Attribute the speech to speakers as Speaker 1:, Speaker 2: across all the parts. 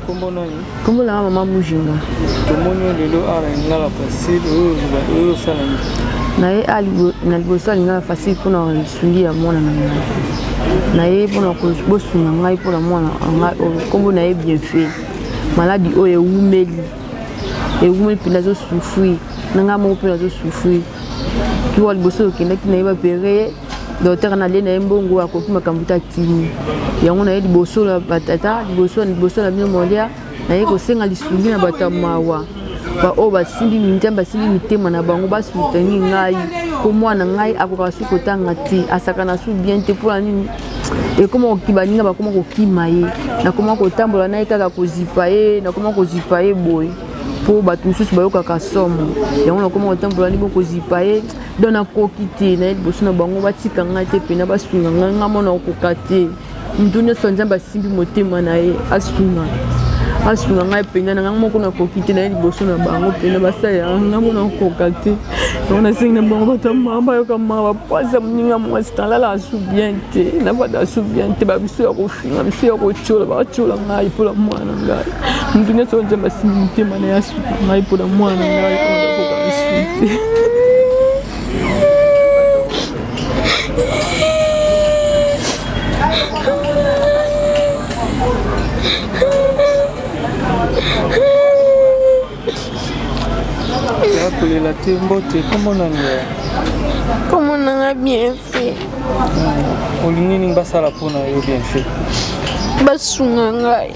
Speaker 1: kombo nani?
Speaker 2: Kombo na mama Mujinga.
Speaker 1: Tomonyo lelo ara ngala facile oyo salami.
Speaker 2: Na ye ali na liboso ngala facile pona sungi ya mwana na ngai. Na ye pona ko bosunga ngai pona mwana ngai kombo na ye bien fait. Maladi oyo ewumeli. Ewumeli pina zo souffrir. Nanga mo pina zo souffrir. Ki wa liboso kenda ki na ye ba pere. Docteur na le na mbongo akoki makambuta tini. Yango na ye liboso la batata, liboso la bino mondia. Na ye ko senga lisungi na batamawa. Ba o ba simbi minjamba simbi mitema na bango ba sutani ngai ko mwana ngai akoka su kotanga ti asaka na su bien te pour nini e comment okibaninga ba comment okimaye na comment kotambola na kaka kozipaye na comment kozipaye boy pour ba tout susu ba yoka ka somo yango na comment otambola ni boko zipaye dona kokite na liboso na bango ba tika ngai te pena ba sunga ngai ngamona okokate ndunya sonjamba simbi motema na ye asunga asunga ngai pena na ngai moko na kokite na liboso na bango pena basaya ngai mona kokate on a singa bango batama ba yoka ma pasa mninga mwasta la subiente na bada subiente ba biso ya kofinga biso ya kochola ba chola ngai pour la mwana ngai ndunya sonjamba simbi motema na ya suka ngai pour la mwana ngai on kokate
Speaker 1: la tembote
Speaker 3: comment on a bien fait
Speaker 1: olingi basala pona yo bien fait
Speaker 3: basunga ngai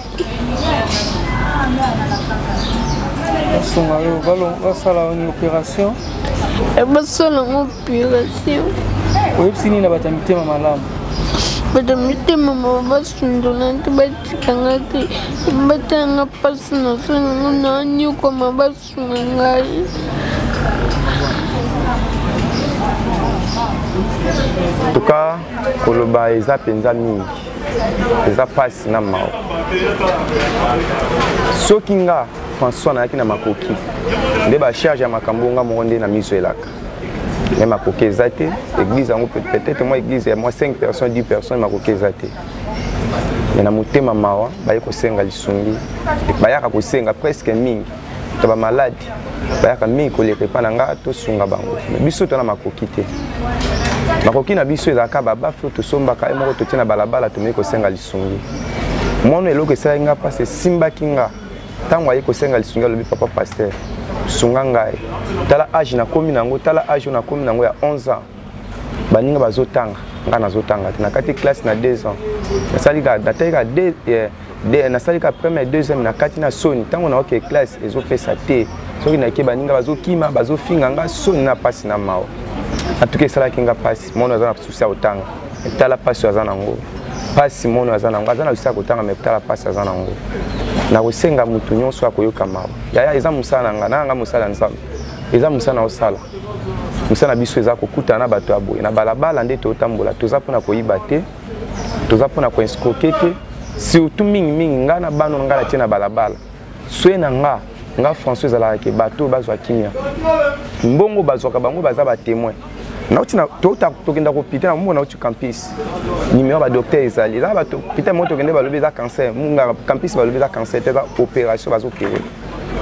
Speaker 1: basunga yo basala une opération
Speaker 3: basala une opération
Speaker 1: oyebisini na batamitema malamu
Speaker 3: batamitema basundola nte batikanga te batanga pasi na songa nani koma basunga ngai
Speaker 4: en tout cas koloba eza penza mingi eza pasi na mao soki nga François nayaki na makoki nde bacharge ya makambo nga moko nde na miso elaka mais makoki eza te église yango peut-être moi église ya moi 5 personnes 10 personnes makoki eza te mais na motema mawa baye kosenga lisungi bayaka kosenga presque mingi to ba malade bayaka mingi koleka epa na nga tosunga bango mais biso tona makoki te makoki na biso ezalaka babafe tosombaka ye moko totie na balabala tomei kosenga lisungi mwana eloko esala nga mpasi esimbaki nga ntango aye kosenga lisungi alobi papa paster sunga ngai tala age nakomi nango tala age oyo nakomi nango ya 11 ans baninga bazotanga nga nazotanga te nakati classe na 2 ans nasalika première deuxième nakati na soni ntango naoke classe ezopesa te soki nayeke baninga bazokima bazofinga nga soni na pasi na mawa atuki esalaki nga pasi mono aza na susi ya kotanga tala pasi aza nango pasi mono aza nango aza na susi ya kotanga me tala pasi aza nango nakosenga mutu nyonso akoyoka mawa yaya eza mosala na nga nanga mosala nzambe eza mosala na osala mosala na biso eza kokutana na bato ya boye na balabala nde totambola toza mpona koyiba te toza mpona koinskroke te surtout mingimingi nga na bano nga natie na balabala swe na nga François ezalaka ke bato bazwa kimia mbongo bazwaka bango baza batémoin nauti na tokenda kopita na mona nauti campus numéro ba docteur ezali za bato pita mo tokende balobi za cancer munga campus balobi za cancer te za opération bazopéré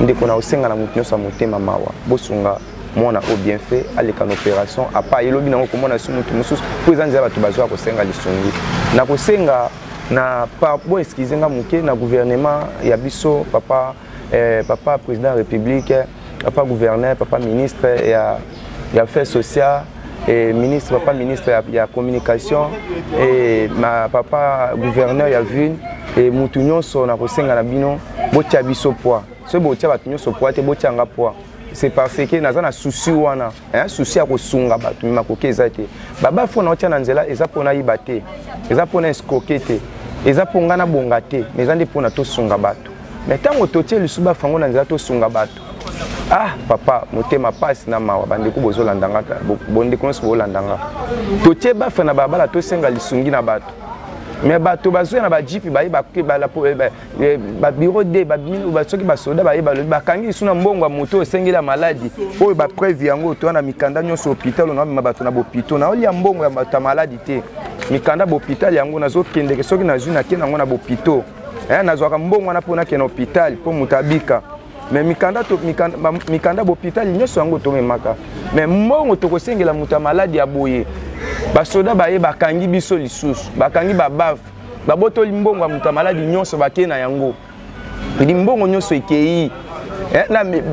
Speaker 4: ndeko na osenga na mutu nyonso motema mawa bosunga mona au bien fait aleka na opération apa elobi nango komona su mutu mosusu po ezanza bato bazwa kosenga lisungi na kosenga na pa bo excuse nga muke na gouvernement ya biso papa président de la République, papa gouverneur, papa ministre et affaires sociales, et ministre, papa ministre et la communication, et ma papa gouverneur et vu et moutounion sur la Rosenga Nabino, botia biso poids. Ce botia batunyo sur poids, te botia nga poids. C'est parce que nous avons un souci wana, un souci à kosunga batu, mais makoke ezate. Baba fo na otia na nzela eza pona yibate, eza pona escroquete, eza ponga na bongate, mais eza pona to sunga batu. Mais tant que tu es le suba fango na nzela to sunga bato ah papa motema pasi na mawa bandeko bozolandanga bondeko nyonso bolandanga totie bafa na babala to senga lisungi na bato mais bato bazoya na bajipi bayi ba bureau de soki basoda bayi bakangi lisu na mbongo ya moto osengela maladi oyo bapreuve yango to na mikanda nyonso hôpital onga bato na bopito na olia mbongo ya bato ya maladi te mikanda bopitali yango nazokendeke soki nazwi nakende yango na bopito nazwaka mbongo wana mpona kena hôpital mpo moto abika mais mikanda hôpital nyonso yango tomemaka mais mbongo tokosengela moto ya maladi ya boye basoda baye bakangi biso lisusu bakangi babafu babotoli mbongo ya moto ya maladi nyonso bakei na yango idi mbongo nyonso ekei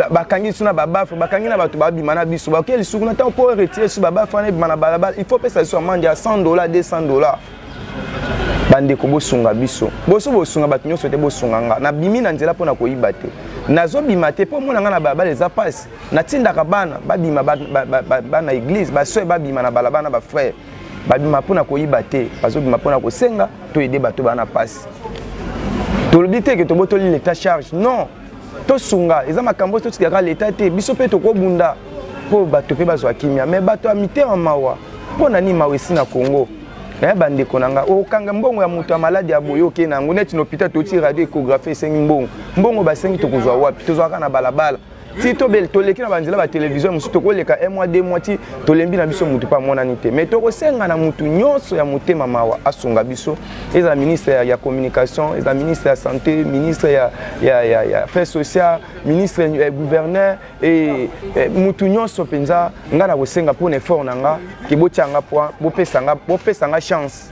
Speaker 4: bakangi biso na babafu bakangi na bato babima na biso bakei lisuku na ntango mpo retire so babafu wana ebima na balabala il faut pesa biso amande ya $100 $200 bandeko bosunga biso bosunga bato nyonso te bosunga nga na bimi na nzela mpona koyiba te nazobima te mpo mona nga na balabala eza pasi natindaka bana babima bana église basoe babima na balabala na bafrère babima mpona koyiba te bazobima mpona kosenga toyede bato bana pasi tolobi te ke tobotoli l'état charge non tosunga eza makambo totikaka l'état te biso mpe tokobunda mpo bato mpe bazwa kimia mais bato ya mitema mawa mpo nani mawa esi na Congo bandeko nanga okanga mbongo ya moto ya maladi ya boye okei nango neti na hôpital toti radio échographie esengi mbongo basengi tokozwa wapi tozwaka na balabala ti toleki na banzela batelevizio mosusu tokoleka 1 mois 2 mois ti tolembi na biso motu mpo amonani te mais tokosenga na motu nyonso ya motema mawa asunga biso ezala ministre ya communication ezala ministre ya santé ministre ya affaires sociales ministre gouverneur e motu nyonso mpenza nga na kosenga mpona effort na nga ke botianga point bopesanga chance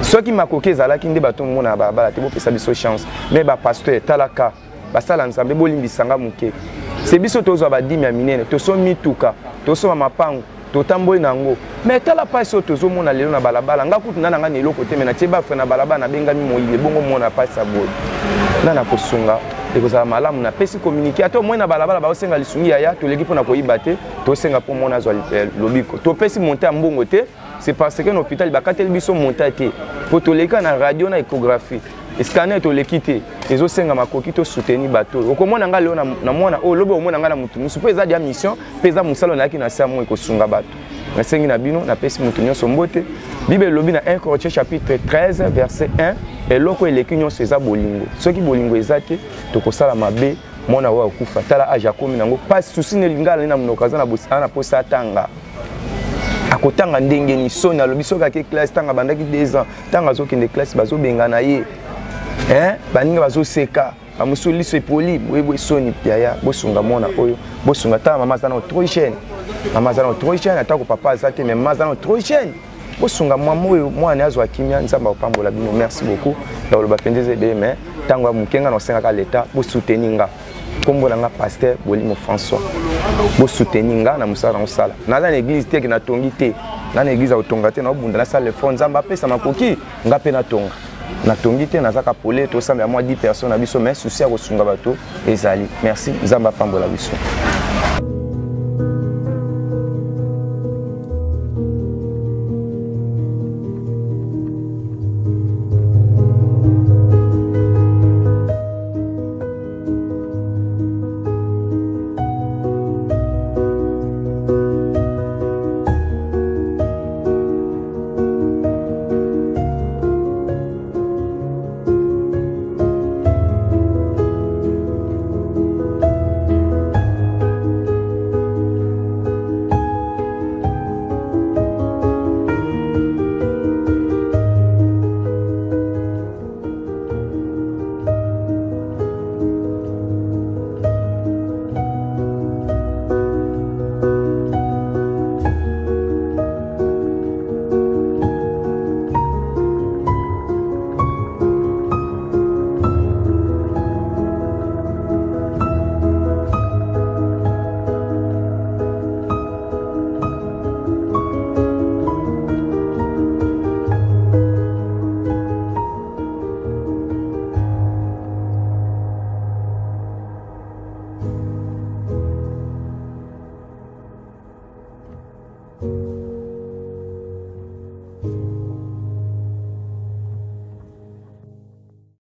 Speaker 4: soki makoki ezalaki nde bato momona na balabala te bopesa biso chance mais bapasteur talaka basala nzambe bolimbisanga moke c'est biso tozwa badimi ya minene toso mituka tosoma mapango totamboli nango mais tala pasi oyo tozomona lelo na balabala nga kutu nana nga na eloko te me natie bafre na balabala nabengami moyile bongo mona pasi ya boye nana kosunga ekozala malamu napesi communiqué ata omoi na balabala baosenga lisungi yaya toleki mpona koyiba te tosenga mpo mona azwa lobiko topesi monte ya mbongo te c'est parce que na hôpital bakateli biso monta te po toleka na radio na échographie scanner toleki te ezosenga makoki to soutenir bato okomona nga leo na mwana o lobo omona nga na mutu musu po eza dia mission pe eza musalo na yaki na samo ekosunga bato nasengi na bino napesi mutu nyonso mbote Bible elobi na 1 Corinthiens chapitre 13 verset 1 eloko eleki nyonso eza bolingo soki bolingo eza te tokosala mabe mwana wa okufa tala aja komi nango pas souci ne lingala na mnoka za na bosana posa atanga akotanga ndenge ni soni alobi soki ake classe tanga bandaki 2 ans tanga azokende classe bazobengana ye baninga bazoseka bamusu liso epoli boyebwe soni piaya bosunga mwana oyo bosunga tala mama aza na trop jeune mama aza na trop jeune atako papa aza te mais mama aza na trop jeune bosunga mwana oyo mwana azwa kimia nzamba opambola bino merci beaucoup ndakoloba pendeze ebe mais ntango ya mokenga na osengaka leta bosoutenir nga kombo na nga pasteur Bolimo François bosoutenir nga na mosala na osala naza na église te ke natongi te na église aotonga te na obunda na sala le fond nzamba apesa makoki nga mpe natonga natongi te nazaka pole tosamba ya mwa 10 personnes na biso mais souci ya kosunga bato ezali merci nzamba apambola biso.